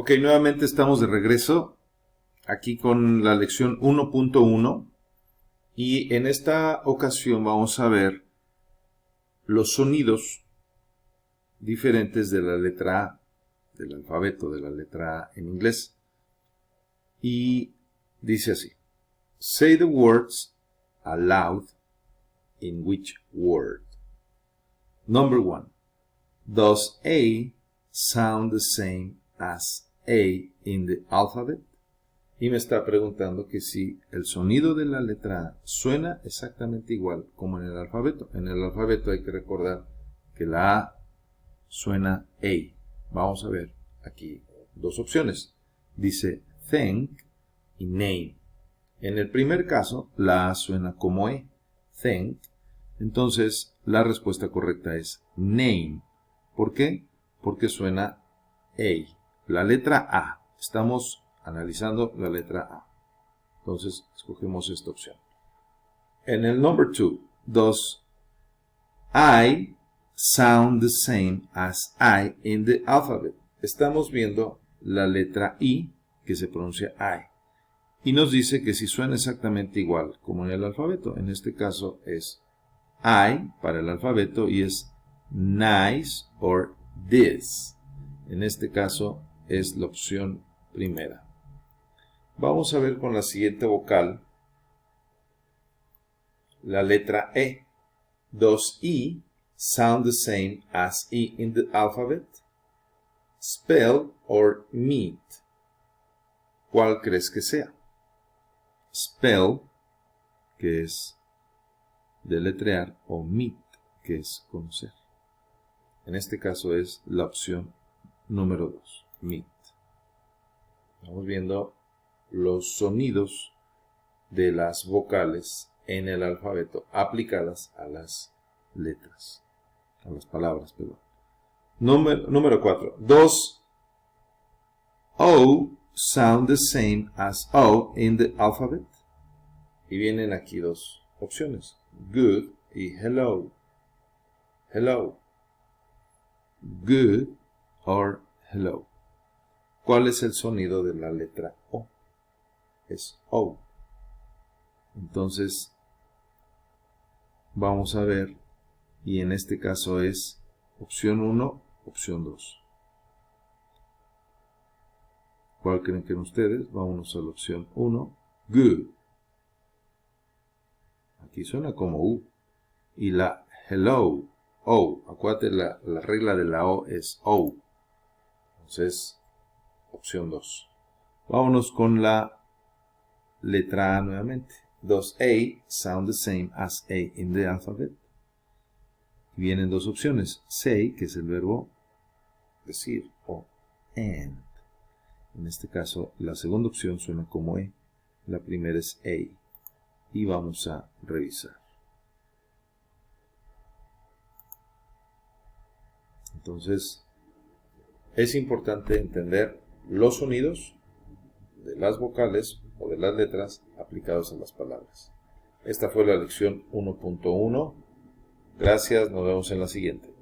Ok, nuevamente estamos de regreso aquí con la lección 1.1 y en esta ocasión vamos a ver los sonidos diferentes de la letra A, del alfabeto de la letra A en inglés. Y dice así: say the words aloud in which word. Number 1. Does A sound the same as A in the alphabet? Y me está preguntando que si el sonido de la letra A suena exactamente igual como en el alfabeto. En el alfabeto hay que recordar que la A suena A. Vamos a ver aquí dos opciones. Dice think y name. En el primer caso, la A suena como E, think. Entonces, la respuesta correcta es name. ¿Por qué? Porque suena A. La letra A. Estamos analizando la letra A. Entonces, escogemos esta opción. En el number 2, does I sound the same as I in the alphabet? Estamos viendo la letra I, que se pronuncia I. Y nos dice que si suena exactamente igual como en el alfabeto. En este caso es I para el alfabeto y es nice or this. En este caso es la opción primera. Vamos a ver con la siguiente vocal, la letra E. Does E sound the same as E in the alphabet? Spell or meet. ¿Cuál crees que sea? Spell, que es deletrear, o meet, que es conocer. En este caso es la opción número 2, meet. Estamos viendo los sonidos de las vocales en el alfabeto aplicadas a las letras, a las palabras, perdón. Número 4. Does O sound the same as O in the alphabet? Y vienen aquí dos opciones, good y hello. Hello. Good or hello. ¿Cuál es el sonido de la letra O? Es O. Entonces, vamos a ver, y en este caso es opción 1, opción 2. ¿Cuál creen que ustedes? Vámonos a la opción 1, good. Aquí suena como U. Y la hello, O. Acuérdate, la regla de la O es O. Entonces, opción 2. Vámonos con la letra A nuevamente. Does A sound the same as A in the alphabet? Y vienen dos opciones. Say, que es el verbo decir, o and. En este caso, la segunda opción suena como E. La primera es A. Y vamos a revisar. Entonces, es importante entender los sonidos de las vocales o de las letras aplicados a las palabras. Esta fue la lección 1.1. Gracias, nos vemos en la siguiente.